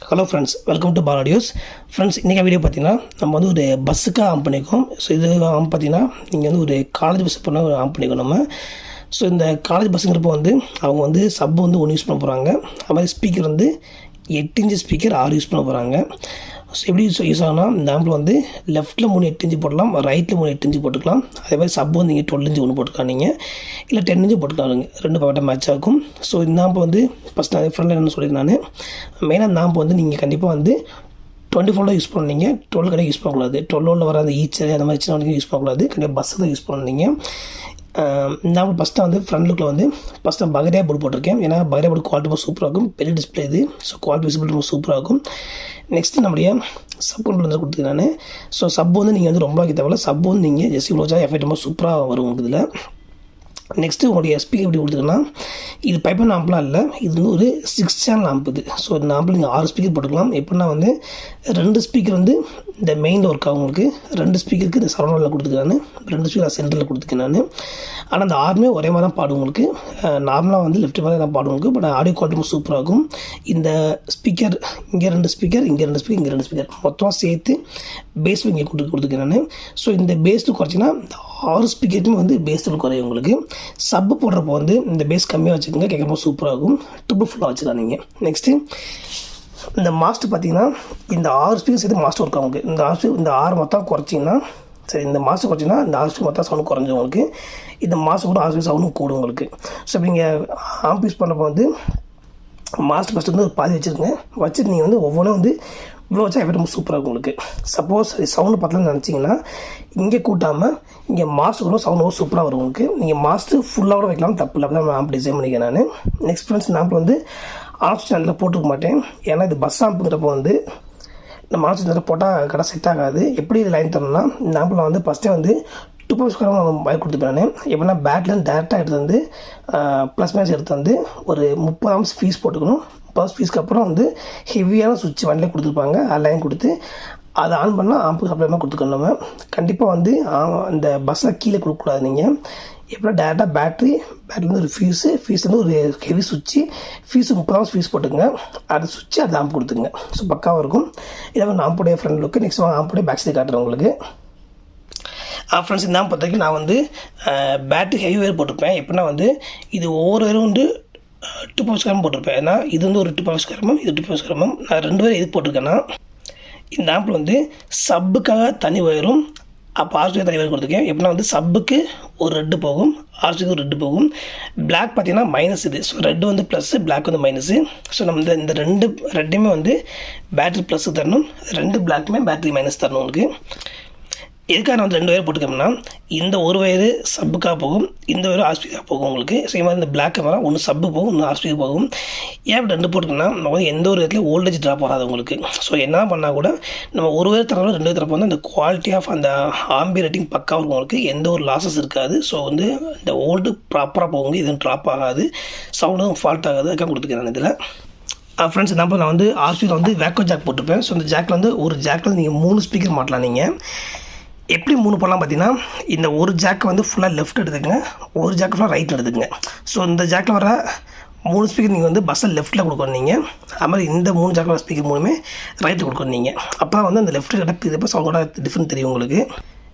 Hello friends, welcome to பால் audios. Friends, இன்றைக்கி video பார்த்தீங்கன்னா நம்ம வந்து ஒரு பஸ்ஸுக்காக ஆன் பண்ணியிருக்கோம். ஸோ இது பார்த்தீங்கன்னா நீங்கள் வந்து ஒரு காலேஜ் பஸ் பண்ண ஆன் பண்ணியிருக்கோம் நம்ம. ஸோ இந்த காலேஜ் பஸ்ஸுங்கிறப்போ வந்து அவங்க வந்து சப் வந்து 1 யூஸ் பண்ண போகிறாங்க. அது மாதிரி ஸ்பீக்கர் வந்து 8 இன்ச்சு ஸ்பீக்கர் 6 யூஸ் பண்ண போகிறாங்க. ஸோ எப்படி யூஸ் ஆகுனா, இந்த ஆம்பில் வந்து லெஃப்ட்டில் 3 8 இன்ச்சு போடலாம், ரைட்டில் 3 8 இன்ச்சு போட்டுக்கலாம். அதே மாதிரி சப் வந்து நீங்கள் 12 இன்ச்சு ஒன்று போட்டுக்கலாம், நீங்கள் இல்லை 10 இன்ச்சு போட்டுக்கலாம். ரெண்டு பக்கெட்டாக மேட்ச் ஆகும். ஸோ இந்த ஆம்பு வந்து ஃபஸ்ட் நான் ஃப்ரெண்டில் என்ன சொல்லியிருந்தேன், மெயினாக இந்த ஆம்பு வந்து நீங்கள் கண்டிப்பாக வந்து 24 யூஸ் பண்ணீங்க, 12 கிடையாது யூஸ் பண்ணக்கூடாது. 12 வர அந்த ஈச்சர் அந்த மாதிரி சின்ன வரைக்கும் யூஸ் பண்ணக்கூடாது. கண்டிப்பாக பஸ்ஸு தான் யூஸ் பண்ணீங்க. நான் ஃபஸ்ட்டாக வந்து ஃப்ரண்ட் லுக்கில் வந்து ஃபஸ்ட்டு பகரியா போர்டு போட்டிருக்கேன். ஏன்னா பகரியா போர்டு குவாலிட்டி ரொம்ப சூப்பராக இருக்கும், பெரிய டிஸ்பிளே இது. ஸோ குவாலிட்டி விசிபிலிட்டி ரொம்ப சூப்பராக இருக்கும். நெக்ஸ்ட்டு நம்முடைய சப் கண்ட்ரோல் வந்து கொடுத்துருக்கேன் நான். ஸோ சப் வந்து நீங்கள் வந்து ரொம்ப வைக்க தேவையில்ல. சப் வந்து நீங்கள் ஜெஸ்ட் இவ்வளோ வச்சா எஃபெக்ட் ரொம்ப சூப்பராக வரும் உங்களுக்கு இதில். நெக்ஸ்ட்டு உங்களுடைய ஸ்பீக்கர் எப்படி கொடுத்துருக்குன்னா, இது பைப்பன் ஆம்பெலாம் இல்லை, இது வந்து ஒரு 6 சேனல் ஆம்ப் இது. ஸோ இந்த ஆம்பில் நீங்கள் 6 ஸ்பீக்கர் போட்டுக்கலாம். எப்படின்னா வந்து 2 ஸ்பீக்கர் வந்து இந்த மெயினில் ஒர்க் ஆகும் உங்களுக்கு, 2 ஸ்பீக்கருக்கு இந்த சரௌண்டில் கொடுத்துருக்காను, 2 ஸ்பீக்கர் சென்டரில் கொடுத்துருக்கேன் நான். ஆனால் அந்த 6மே ஒரே மாதிரி தான் பாடும் உங்களுக்கு. நார்மலாக வந்து லெஃப்ட் மாதிரி தான் பாடும் உங்களுக்கு. பட் ஆடியோ குவாலிட்டி ரொம்ப சூப்பராக இருக்கும். இந்த ஸ்பீக்கர் இங்கே 2 ஸ்பீக்கர், இங்கே 2 ஸ்பீக்கர், இங்கே 2 ஸ்பீக்கர் மொத்தமாக சேர்த்து பேஸ் இங்கே கொடுத்துருக்கேன் நான். ஸோ இந்த பேஸ்ட்டு குறைச்சிங்கன்னா 6 ஸ்பீக்கருக்குமே வந்து பேஸ் குறையும் உங்களுக்கு. சப்பு போடுறப்போ வந்து இந்த பேஸ் கம்மியாக வச்சுக்கோங்க, கேட்குறப்போ சூப்பராக இருக்கும். ட்ரிபிள் ஃபுல்லாக வச்சுக்கலாம் நீங்கள். நெக்ஸ்ட்டு இந்த மாஸ்டர் பார்த்தீங்கன்னா இந்த 6 ஸ்பீக்கர் சேர்த்து மாஸ்டர் ஒர்க் ஆகும். இந்த 6 மொத்தம் குறைச்சிங்கன்னா, சரி இந்த மாஸ்டர் குறைச்சிங்கன்னா இந்த 6 ஸ்பீக்கர் மொத்தம் சவுண்ட் குறைஞ்சி உங்களுக்கு. இந்த மாஸ்டர் கூட 6 ஸ்பீக்கர் சவுண்டும் கூடும் உங்களுக்கு. ஸோ இப்போ நீங்கள் ஆம்ப் யூஸ் பண்ணுறப்போ வந்து மாஸ்டர் ஃபஸ்ட்டு வந்து ஒரு பாதி வச்சுருங்க. வச்சுட்டு நீங்கள் வந்து ஒவ்வொன்றும் வந்து இவ்வளோ வச்சா எஃபெக்ட் ரொம்ப சூப்பராக இருக்கும் உங்களுக்கு. சப்போஸ் சவுண்டு பார்த்தலாம்னு நினச்சிங்கன்னா இங்கே கூட்டாமல் இங்கே மாஸ்டர் கூட சவுண்ட் ரொம்ப சூப்பராக வரும் உங்களுக்கு. நீங்கள் மாஸ்டர் ஃபுல்லாக கூட வைக்கலாம், தப்பு இல்லை. அப்போ தான் ஆம்ப் டிசைன் பண்ணிக்கிறேன் நான். நெக்ஸ்ட் ஃப்ரெண்ட்ஸ், இந்த ஆம்பில் வந்து ஆஃப் சேனலில் போட்டுக்க மாட்டேன். ஏன்னா இது பஸ் ஆம்புங்கிறப்போ வந்து நம்ம ஆஃப் சேனலில் போட்டால் கடை செட் ஆகாது. எப்படி இது லைன் தரணும்னா, இந்த ஆம்பில் வந்து ஃபஸ்ட்டே வந்து 2.5 வயர் கொடுத்துப்பேன். எப்படின்னா பேட்லேருந்து டேரெக்டாக எடுத்து வந்து ப்ளஸ் மைனஸ் எடுத்து வந்து ஒரு 30 ஆம்ஸ் ஃபீஸ் போட்டுக்கணும். 30 ஃபீஸ்க்கு அப்புறம் வந்து ஹெவியான சுவிட்ச் வண்டிலே கொடுத்துருப்பாங்க, அது லைன் கொடுத்து அதை ஆன் பண்ணால் ஆம்பு சப்ளைமாக கொடுத்துக்கணும். நம்ம கண்டிப்பாக வந்து அந்த பஸ்ஸில் கீழே கொடுக்கக்கூடாது. நீங்கள் எப்படின்னா டேரெக்டாக பேட்டரிலேருந்து ஒரு ஃபீஸ்லேருந்து ஒரு ஹெவி சுவிட்சு, ஃபீஸு 30 ஆம்ஸ் ஃபீஸ் போட்டுங்க, அது சுவிட்சு அது ஆம்பு கொடுத்துங்க. ஸோ பக்காவாக இருக்கும். இதை வந்து ஆம்புடைய ஃப்ரண்ட் லுக்கு. நெக்ஸ்ட் ஆம்புடைய பேக் சைடு காட்டுறேன் உங்களுக்கு. ஃப்ரெண்ட்ஸ், இந்த ஆம்பு பொறுத்த வரைக்கும் நான் வந்து பேட்டரி ஹெவி ஒயர் போட்டிருப்பேன். எப்படின்னா வந்து இது ஒவ்வொரு ஒயரும் வந்து 2.5 கிராம் போட்டிருப்பேன். ஏன்னா இது வந்து ஒரு 2.5 கிராமம், இது 2.5 கிராமம். நான் 2 வயர் எதுக்கு போட்டிருக்கேன்னா, இந்த ஆம்பில் வந்து சப்புக்காக தனி ஒயரும் அப்போ ஆர்சிக்கு தனி ஒயர் கொடுத்துருக்கேன். எப்படின்னா வந்து சப்புக்கு ஒரு ரெட்டு போகும், ஆர்சிக்கு ஒரு ரெட்டு போகும். பிளாக் பார்த்தீங்கன்னா மைனஸ் இது. ஸோ ரெட்டு வந்து ப்ளஸ்ஸு, பிளாக் வந்து மைனஸு. ஸோ நம்ம இந்த ரெட்டையுமே வந்து பேட்டரி ப்ளஸ்ஸு தரணும், 2 பிளாக்குமே பேட்டரி மைனஸ் தரணும் உங்களுக்கு. எதுக்காக நான் வந்து 2 வயர் போட்டுக்கோம்னா, இந்த ஒரு வயரு சப்புக்காக போகும், இந்த வயரு ஆர்ஸ்பிக்காக போகும் உங்களுக்கு. சேம் மாதிரி இந்த பிளாக் கேமரா ஒன்று சப்பு போகும், ஒன்று ஆர்ஸ்பிக்கு போகும். ஏன் 2 போட்டுக்கோன்னா, நம்ம வந்து எந்த ஒரு இடத்துல வோல்டேஜ் ட்ராப் வராது உங்களுக்கு. ஸோ என்ன பண்ணால் கூட நம்ம ஒரு வயர் தரப்போ 2 வயர் தரப்போ வந்து அந்த குவாலிட்டி ஆஃப் அந்த ஆம்பி ரேட்டிங் பக்காவாக இருக்கும் உங்களுக்கு. எந்த ஒரு லாஸஸ் இருக்காது. ஸோ வந்து இந்த வோல்ட்டு ப்ராப்பராக போகுங்க, எதுவும் ட்ராப் ஆகாது, சவுண்டும் ஃபால்ட் ஆகாது. அதுக்காக கொடுத்துக்கிறேன் இதில். ஃப்ரெண்ட்ஸ், நான் வந்து ஆர்ஸ்பியில் வந்து வேக்கோ ஜாக் போட்டிருப்பேன். ஸோ இந்த ஜாக்கில் வந்து ஒரு ஜாக்கில் நீங்கள் 3 ஸ்பீக்கர் மாட்டலாம். நீங்கள் எப்படி 3 போடலாம் பார்த்தீங்கன்னா, இந்த ஒரு ஜாக்கை வந்து ஃபுல்லாக லெஃப்ட் எடுத்துக்கங்க, ஒரு ஜாக்கை ஃபுல்லாக ரைட் எடுத்துக்கங்க. ஸோ இந்த ஜாக்கில் வர 3 ஸ்பீக்கர் நீங்கள் வந்து பஸ்ஸில் லெஃப்ட்டில் கொடுக்கணும் நீங்கள். அது மாதிரி இந்த 3 ஜாக்கில் வர ஸ்பீக்கர் 3மே ரைட்டில் கொடுக்கணும் நீங்கள். அப்போ தான் வந்து அந்த லெஃப்ட் கிட்ட இப்போ சவுண்டோட டிஃப்ரெண்ட் தெரியும் உங்களுக்கு.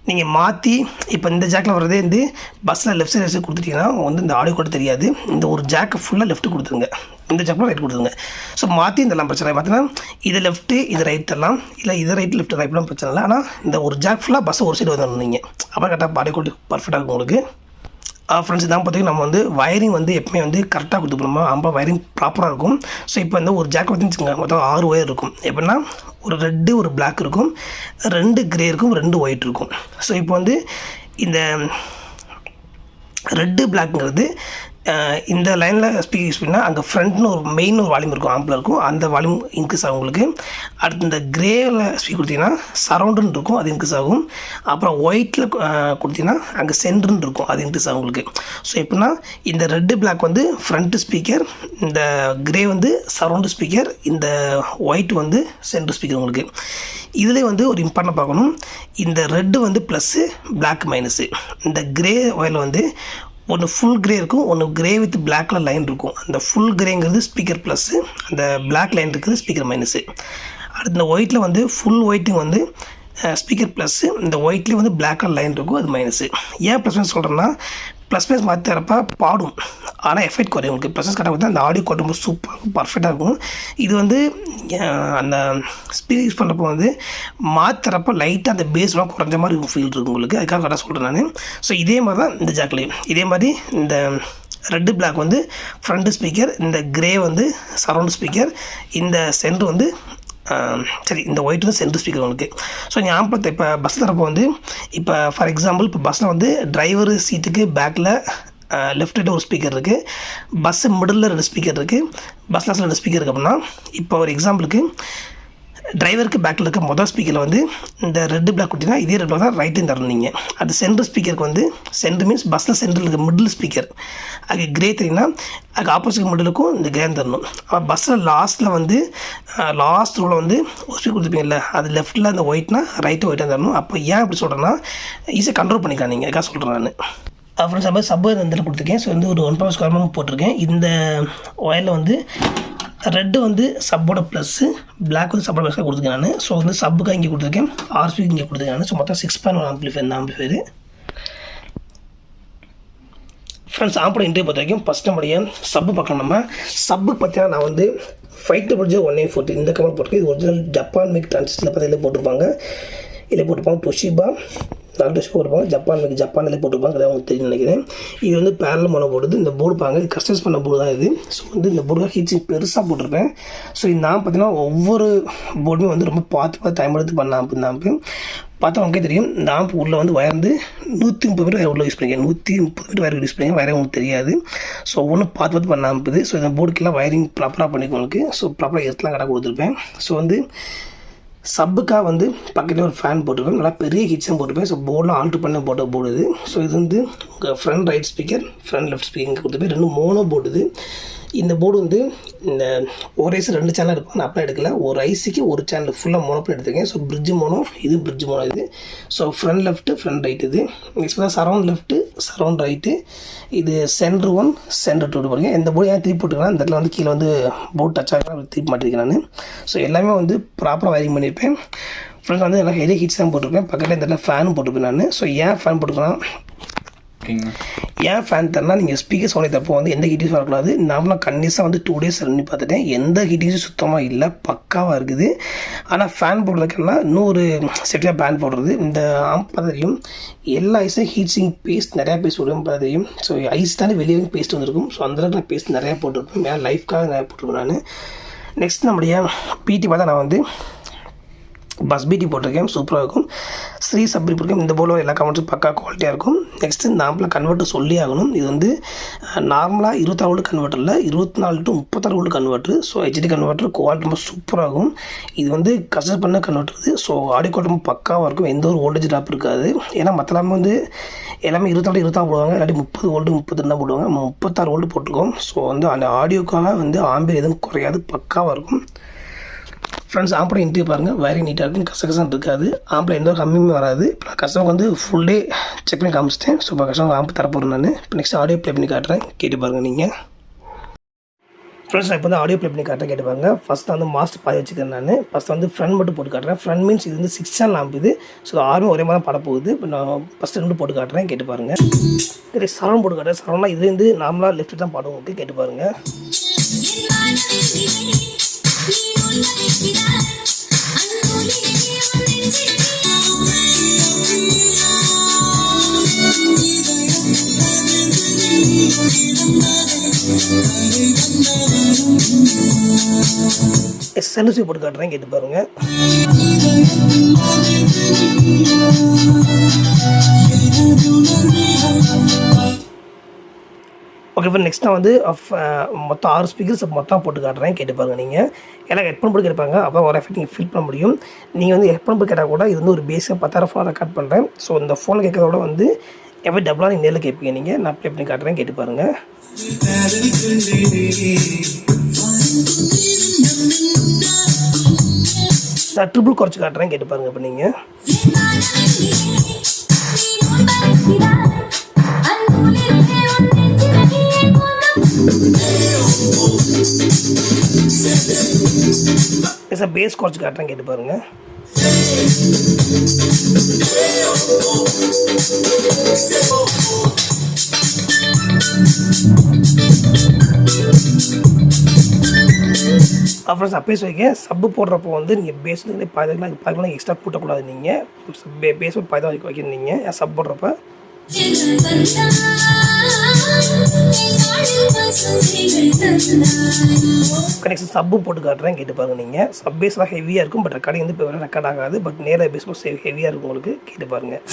நீங்கள் மாற்றி இப்போ இந்த ஜாக்கில் வர்றதே வந்து பஸ்ஸில் லெஃப்ட் சைடு கொடுத்துட்டிங்கன்னா வந்து இந்த ஆடியோ கூட தெரியாது. இந்த ஒரு ஜாக்கை ஃபுல்லாக லெஃப்ட் கொடுத்துருங்க, இந்த ஜாக்கில் ரைட் கொடுத்துருங்க. ஸோ மாற்றி இதெல்லாம் பிரச்சனை பார்த்தீங்கன்னா, இது லெஃப்ட்டு இது ரைட் தரலாம், இல்லை இது ரைட் லெஃப்ட் ரைட்லாம் பிரச்சனை இல்லை. ஆனால் இந்த ஒரு ஜாக் ஃபுல்லாக பஸ்ஸை ஒரு சைடு வந்துடணும் நீங்கள். அப்புறம் கரெக்டாக ஆடியோ குவாலிட்டி பர்ஃபெக்டாக இருக்கும் உங்களுக்கு. ஃப்ரெண்ட்ஸ், இதான் பார்த்தீங்கன்னா நம்ம வந்து வயரிங் வந்து எப்பவுமே வந்து கரெக்டாக கொடுத்துக்கணுமா, ஆம்பா வயரிங் ப்ராப்பராக இருக்கும். ஸோ இப்போ வந்து ஒரு ஜாக் வந்துச்சுங்க, மொத்தம் 6 ஒயர் இருக்கும். எப்படின்னா ஒரு ரெட்டு ஒரு பிளாக் இருக்கும், 2 கிரே இருக்கும், 2 ஒயிட் இருக்கும். ஸோ இப்போ வந்து இந்த ரெட்டு பிளாக்ங்கிறது இந்த லைனில் ஸ்பீக்கர் யூஸ் பண்ணால் அங்கே ஃப்ரண்ட்னு ஒரு மெயின் ஒரு வால்யூம் இருக்கும், ஆம்பில் இருக்கும், அந்த வால்யூம் இன்க்ரீஸ் ஆகும் உங்களுக்கு. அடுத்து இந்த கிரேவில் ஸ்பீக்கர் கொடுத்தீங்கன்னா சரௌண்டுன்னு இருக்கும், அது இன்க்ரீஸ் ஆகும். அப்புறம் ஒயிட்டில் கொடுத்தீங்கன்னா அங்கே சென்டர்னு இருக்கும், அது இன்க்ரீஸ் ஆகும் உங்களுக்கு. ஸோ எப்படின்னா இந்த ரெட்டு பிளாக் வந்து ஃப்ரண்ட்டு ஸ்பீக்கர், இந்த கிரே வந்து சரௌண்டு ஸ்பீக்கர், இந்த ஒயிட் வந்து சென்டர் ஸ்பீக்கர் உங்களுக்கு. இதில் வந்து ஒரு இம்பார்ட்டன்ட் பார்க்கணும், இந்த ரெட்டு வந்து ப்ளஸ்ஸு, பிளாக் மைனஸு. இந்த கிரே ஒயரில் வந்து ஒன்று ஃபுல் கிரே இருக்கும், ஒன்று grey with black colour line இருக்கும். அந்த ஃபுல் கிரேங்கிறது ஸ்பீக்கர் ப்ளஸ்ஸு, அந்த பிளாக் லைன் இருக்குது ஸ்பீக்கர் மைனஸு. அடுத்து இந்த ஒயிட்டில் வந்து ஃபுல் ஒயிட்டுங்க வந்து ஸ்பீக்கர் ப்ளஸ்ஸு, இந்த ஒயிட்லேயே வந்து பிளாக் கலர் லைன் இருக்கும், அது மைனஸு. ஏன் ப்ளஸ் சொல்கிறேன்னா ப்ளஸ் ப்ளஸ் மாற்றி தரப்போ பாடும், ஆனால் எஃபெக்ட் குறையும். உங்களுக்கு ப்ளஸ் கரெக்டாக வந்து அந்த ஆடியோ குவாலிட்டி ரொம்ப சூப்பராக பர்ஃபெக்டாக இருக்கும். இது வந்து அந்த ஸ்பீக்கர் யூஸ் பண்ணுறப்போ வந்து மாற்றுறப்போ லைட்டாக அந்த பேஸ்லாம் குறைஞ்ச மாதிரி ஃபீல் இருக்கும் உங்களுக்கு. அதுக்காக கரெக்டாக சொல்கிறேன் நான். ஸோ இதே மாதிரி தான் இந்த ஜாக்லேயும் இதே மாதிரி இந்த ரெட்டு பிளாக் வந்து ஃப்ரண்ட் ஸ்பீக்கர், இந்த கிரே வந்து சரௌண்ட் ஸ்பீக்கர், இந்த சென்டர் வந்து சரி இந்த ஒயிட் வந்து சென்ட்ரு ஸ்பீக்கர் உங்களுக்கு. ஸோ நீங்கள் ஆம்பளத்தை இப்போ பஸ் தரப்போ வந்து இப்போ ஃபார் எக்ஸாம்பிள் இப்போ பஸ்ஸில் வந்து டிரைவர் சீட்டுக்கு பேக்கில் லெஃப்ட் ரைட்டு ஒரு ஸ்பீக்கர் இருக்குது, பஸ்ஸு மிடில் 2 ஸ்பீக்கர் இருக்குது, பஸ் கிளாஸில் 2 ஸ்பீக்கர் இருக்குது. அப்படின்னா இப்போ ஒரு எக்ஸாம்பிளுக்கு டிரைவருக்கு பேக்கில் இருக்க மொதல் ஸ்பீக்கரில் வந்து இந்த ரெட்டு பிளாக் கொடுத்தீங்கன்னா இதே ரெட் பிளாக் தான் ரைட்டும் தரணும் நீங்கள். அது சென்ட்ரு ஸ்பீக்கருக்கு வந்து சென்ட்ரு மீன்ஸ் பஸ்ஸில் சென்ட்ரில் இருக்க மிடில் ஸ்பீக்கர் அது கிரே தெரியுன்னா அதுக்கு ஆப்போசிட் மிடிலுக்கும் இந்த கிரே தரணும். பஸ்ஸில் லாஸ்ட்டில் வந்து லாஸ்ட் ரோவில் வந்து ஒரு ஸ்பீக்கர் கொடுத்துருப்பீங்கல்ல, அது லெஃப்ட்டில் அந்த ஒயிட்னா ரைட்டு ஒயிட்டாக தரணும். அப்போ ஏன் அப்படி சொல்கிறேன்னா ஈஸியாக கண்ட்ரோல் பண்ணிக்கலாம் நீங்கள். அதுக்காக சொல்கிறேன் நான். ஃப்ரெண்ட்ஸ் அப்போ சப்பு இந்த இடத்துல கொடுத்துருக்கேன். ஸோ வந்து ஒரு 1.5 ஸ்கொயர் mm போட்டிருக்கேன். இந்த ஒயரில் வந்து ரெட்டு வந்து சப்போட ப்ளஸ்ஸு, பிளாக் வந்து சப்போட ப்ளஸ்ஸாக கொடுத்துருக்கேன் நான். ஸோ வந்து சப்புக்காக இங்கே கொடுத்துருக்கேன், ஆர்ஸ்பிக்கு இங்கே கொடுத்துருக்கேன் நான். ஸோ மொத்தம் 6.1 ஆம்பிளிஃபையர் இந்த ஆம்பிளிஃபையர். ஃப்ரெண்ட்ஸ் ஆம்போட இன்டர்வியூ பொறுத்த வரைக்கும் ஃபஸ்ட் நம்முடைய சப்பு பார்க்கலாம். நம்ம சப்பு பார்த்தீங்கன்னா நான் வந்து 5W1A40 இந்த கவர் போட்டிருக்கேன். இது ஒரிஜினல் ஜப்பான் மேக் டிரான்சிஸ்டரில் பார்த்து இதில் போட்டிருப்பாங்க டொஷிபா 4 வருஷம் போட்டுருப்பாங்க. ஜப்பானில் போட்டுருப்பாங்க, அதை அவங்களுக்கு தெரியும் நினைக்கிறேன். இது வந்து பேரல் மோனோ போடுது. இந்த போர்டு பாருங்க, இது கஸ்டமைஸ் பண்ண போர்டு தான் இது. ஸோ வந்து இந்த போர்டு ஹீட்ஸிங் பெருசாக போட்டிருப்பேன். ஸோ நான் பார்த்தீங்கன்னா ஒவ்வொரு போர்டுமே வந்து ரொம்ப பார்த்து டைம் எடுத்து பண்ண ஆம்பு. இந்த ஆம்பு பார்த்தா உங்களுக்கே தெரியும். இந்த ஆம்பு உள்ளே வந்து வயர் வந்து 130 மீட்டர் வயர் உள்ள யூஸ் பண்ணிக்கிறேன், 130 மீட்டர் வயர் யூஸ் பண்ணிக்கிறேன். வயரே உங்களுக்கு தெரியாது. ஸோ ஒவ்வொன்றும் பார்த்து பண்ண ஆம்புது. ஸோ இந்த போர்டுக்கெல்லாம் வயரிங் ப்ராப்பராக பண்ணிக்கோ உங்களுக்கு. ஸோ ப்ராப்பராக எர்த்லாம் கரெக்டாக கொடுத்துருப்பேன். ஸோ வந்து சப்புக்காக வந்து பக்கத்தில் ஒரு ஃபேன் போட்டிருப்பேன், நல்லா பெரிய ஹீட்ஸும் போட்டிருப்பேன். ஸோ போர்டெலாம் ஆல்ட்ரு பண்ண போட்ட போர்டு இது. ஸோ இது வந்து உங்கள் front right speaker, front left speaker கொடுத்துருப்பேன். 2 மோனோ போர்டு இது. இந்த போர்டு வந்து இந்த ஒரு ஐசி 2 சேனல் எடுப்பேன், நான் அப்போ எடுக்கல. ஒரு ஐசிக்கு ஒரு சேனல் ஃபுல்லாக மோனோ பண்ணி எடுத்துருக்கேன். ஸோ பிரிட்ஜ் மோனோ இது. So front left front right இது. நெக்ஸ்ட் தான் சரௌண்ட் லெஃப்ட்டு சரௌண்ட் ரைட்டு. இது சென்ட்ரு 1 சென்ட்ரு 2 பாருங்க. இந்த போர்டு ஏன் திருப்பி போட்டுருக்கேன், இந்த இடத்துல வந்து கீழே வந்து போர்டு டச் ஆகிற திருப்பி மாட்டிருக்கேன் நான். ஸோ எல்லாமே வந்து ப்ராப்பராக வயரிங் பண்ணியிருப்பேன். ஃப்ரெண்ட்ஸ் வந்து எல்லாம் ஹெவி ஹீட்ஸ் தான் போட்டிருப்பேன். பக்கத்தில் இந்த இடத்துல ஃபேனும் போட்டிருப்பேன் நான். ஸோ ஏன் ஃபேன் போட்டுக்கலாம், ஏன் ஃபேன் தரனா நீங்கள் ஸ்பீக்கர் சவுண்ட் தப்போ வந்து எந்த ஹீட்டிங்ஸும் வரக்கூடாது. நார்மலாக கண்டிப்பாக வந்து 2 days ரன் பண்ணி பார்த்துட்டேன், எந்த ஹீட்டிங்ஸும் சுத்தமாக இல்லை, பக்காவாக இருக்குது. ஆனால் ஃபேன் போடுறதுக்குன்னா இன்னொரு செட்டியாக பேன் போடுறது. இந்த ஆம்ப் பார்த்தா தெரியும், எல்லா ஐஸும் ஹீட்ஸிங் பேஸ்ட் நிறையா பேஸ்ட் விடுவோம் பார்த்தா தெரியும். ஸோ ஐஸ் தானே வெளியே பேஸ்ட் வந்திருக்கும். ஸோ அந்தளவுக்கு நான் பேஸ்ட் நிறையா போட்டிருப்பேன், மேலே லைஃப்காக நிறையா போட்டிருப்பேன் நான். நெக்ஸ்ட் நம்முடைய பிடி பார்த்தா நான் வந்து பஸ் பிடி போட்டிருக்கேன், சூப்பராக இருக்கும். ஸ்ரீ சப்ரி போட்டிருக்கேன். இந்த போல எல்லா கமெண்ட்ஸும் பக்கா குவாலிட்டியாக இருக்கும். நெக்ஸ்ட்டு நார்மலாக கன்வெர்ட்டர் சொல்லி ஆகணும். இது வந்து நார்மலாக 26 வோல்ட் கன்வெர்ட்டரில் 24 to 36 volt converter. So HD converter quality ரொம்ப சூப்பராகும். இது வந்து கஸ்டமைஸ் பண்ண கன்வெர்ட்டர் இது. ஸோ ஆடியோ குவாலிட்டி ரொம்ப பக்காவாக இருக்கும், எந்த ஒரு வோல்டேஜ் ட்ராப் இருக்காது. ஏன்னா மற்ற எல்லாமே வந்து எல்லாமே 24 போடுவாங்க, இல்லாட்டி 30 வோல்ட்டு 32 போடுவாங்க. 36 வோல்ட் போட்டிருக்கோம். ஸோ வந்து அந்த ஆடியோக்காக வந்து ஆம்பியர் எதுவும் குறையாது, பக்காவாக இருக்கும். ஃப்ரெண்ட்ஸ் ஆம்பில் இன்டர்வியூ பாருங்கள், வயரிங் நீட்டாக இருக்கும், கசகசம் இருக்காது. ஆம்பில் எந்த ஒரு கம்மியுமே வராது. இப்போ கஸ்டமருக்கு வந்து ஃபுல் டே செக் பண்ணி காமிச்சிட்டேன். ஸோ இப்போ கஸ்டமர் ஆம்பு தரப்போகிறேன் நான். இப்போ நெக்ஸ்ட் ஆடியோ ப்ளே பண்ணி காட்டுறேன், கேட்டு பாருங்கள் நீங்கள். ஃப்ரெண்ட்ஸ் நான் இப்போ வந்து ஆடியோ ப்ளே பண்ணி காட்டுறேன், கேட்டு பாருங்க. ஃபஸ்ட்டு வந்து மாஸ்டர் பாதி வச்சுக்கிறேன் நான். ஃபஸ்ட்டு வந்து ஃப்ரண்ட் மட்டும் போட்டு காட்டுறேன். ஃப்ரண்ட் மீன்ஸ் இது வந்து 6 சேனல் ஆம்பு இது. ஸோ ஆறுமே ஒரே மாதிரி பட போகுது. இப்போ நான் ஃபஸ்ட்டு 2 போட்டு காட்டுறேன், கேட்டு பாருங்கள். சரி சரௌண்ட் போட்டு காட்டுறேன். சரௌண்ட்லாம் இது வந்து நார்மலாக லெஃப்ட் தான் பாடுவோம், ஓகே கேட்டு பாருங்கள். சென்டர்ஸி போட்டு காட்டுறேன், கேட்டு பாருங்க. ஓகே இப்போ நெக்ஸ்ட் நான் வந்து மொத்தம் 6 ஸ்பீக்கர்ஸ் மொத்தம் போட்டு காட்டுறேன், கேட்டு பாருங்கள் நீங்கள். எல்லாம் ஹெட்ஃபோன் போட்டு கேட்பாங்க, அப்போ ஒரு எஃபெக்ட் நீங்கள் ஃபீல் பண்ண முடியும். நீங்கள் வந்து ஹெட்ஃபோன் போட்டு கேட்டால் கூட இது வந்து ஒரு பேஸாக 10,000 ஃபோன் ரெக்கார்ட் பண்ணுறேன். ஸோ இந்த ஃபோன் கேட்கறதோட வந்து எப்போ டபுளாக நீங்கள் நேரில் கேட்பீங்க நீங்கள். நான் ப்ளே பண்ணி காட்டுறேன், கேட்டு பாருங்கள். நான் ட்ரிபிள் குறைச்சி காட்டுறேன், கேட்டு பாருங்கள். இப்போ நீங்கள் சார் பேஸ் குறைச்சி காட்டுறேன், கேட்டு பாருங்கள். அப்புறம் அப்பயே சொல்லிக்க சப்பு போடுறப்போ வந்து நீங்கள் பேஸ்லேருந்து பாதிலாம் எக்ஸ்ட்ரா கூட்டக்கூடாது. நீங்கள் பேஸ் பாதி வரைக்கும் வைக்கணும். நீங்கள் சப் போடுறப்ப கனெக்ஷன் சப்பு போட்டு காட்டுறேன், கேட்டு பாருங்கள். நீங்கள் சப் பேஸ்லாம் ஹெவியாக இருக்கும், பட் ரெக்கார்டிங் வந்து இப்போ ரெக்கார்ட் ஆகாது. பட் நேராக பேஸ் ஹெவியாக இருக்கும் உங்களுக்கு, கேட்டு பாருங்கள்.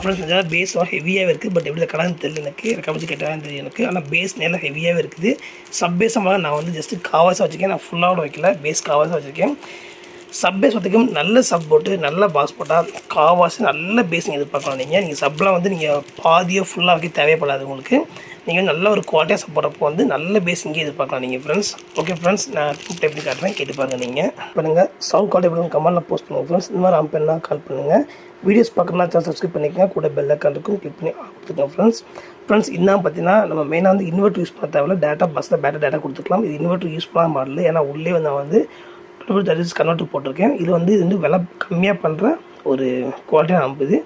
ஃப்ரெண்ட்ஸ் பேஸ்லாம் ஹெவியாகவே இருக்குது. பட் எப்படி கலந்து தெரியல எனக்கு, ரெக்கார்டு கேட்டாலும் தெரியும் எனக்கு. ஆனால் பேஸ் நேரில் ஹெவியாகவே இருக்குது. சப் பேஸாக நான் வந்து ஜஸ்ட்டு காவாஸாக வச்சுருக்கேன், நான் ஃபுல்லாக வைக்கல, பேஸ் காவாஸாக வச்சுருக்கேன். சப் பேஸ் பார்த்திக்கும் நல்ல சப் போட்டு நல்ல பாஸ் போட்டால் காவாஸ் நல்ல பேஸ் நீங்கள் எதிர்பார்க்கலாம். நீங்கள் சப்லாம் வந்து நீங்கள் பாதியோ ஃபுல்லாக வைக்க தேவைப்படாது உங்களுக்கு. நீங்கள் நல்ல ஒரு குவாலிட்டியாக சப் போடுறப்போ வந்து நல்ல பேஸ் இங்கே எதிர்பார்க்கலாம் நீங்கள் ஃப்ரெண்ட்ஸ். ஓகே ஃப்ரெண்ட்ஸ், நான் எப்படி காட்டுறேன், கேட்டு பாருங்கள். நீங்கள் பண்ணுங்கள் சவுண்ட் குவாலிட்டி எப்படி கமெண்ட்டில் போஸ்ட் பண்ணுங்கள் ஃப்ரெண்ட்ஸ். இந்த மாதிரி ஆம்பென்னா கால் பண்ணுங்கள். வீடியோஸ் பார்க்கணும்னா சேனல் சப்ஸ்கிரைப் பண்ணிக்கங்க, கூட பெல் ஐக்கான் இருக்கும், கிளிக் பண்ணி கொடுத்துக்கோங்க ஃப்ரெண்ட்ஸ். இன்னும் பார்த்தீங்கன்னா நம்ம மெயினாக வந்து இன்வெர்ட்டர் யூஸ் பண்ண தேவையில்ல, டேட்டா பஸ்ஸில் டேட்டா கொடுத்துக்கலாம். இது இன்வெர்ட்டர் யூஸ் பண்ண மாடல, ஏன்னா உள்ளே வந்து நான் வந்து 30 கன்வெர்ட்டர் போட்டிருக்கேன். இது வந்து விலை கம்மியாக பண்ணுற ஒரு குவாலிட்டியாக அனுப்புது.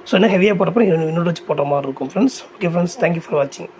ஸோ என்ன ஹெவியாக போட்டப்போ இன்னொரு வச்சு போட்ட மாதிரி இருக்கும் friends. Okay friends, thank you for வாட்சிங்.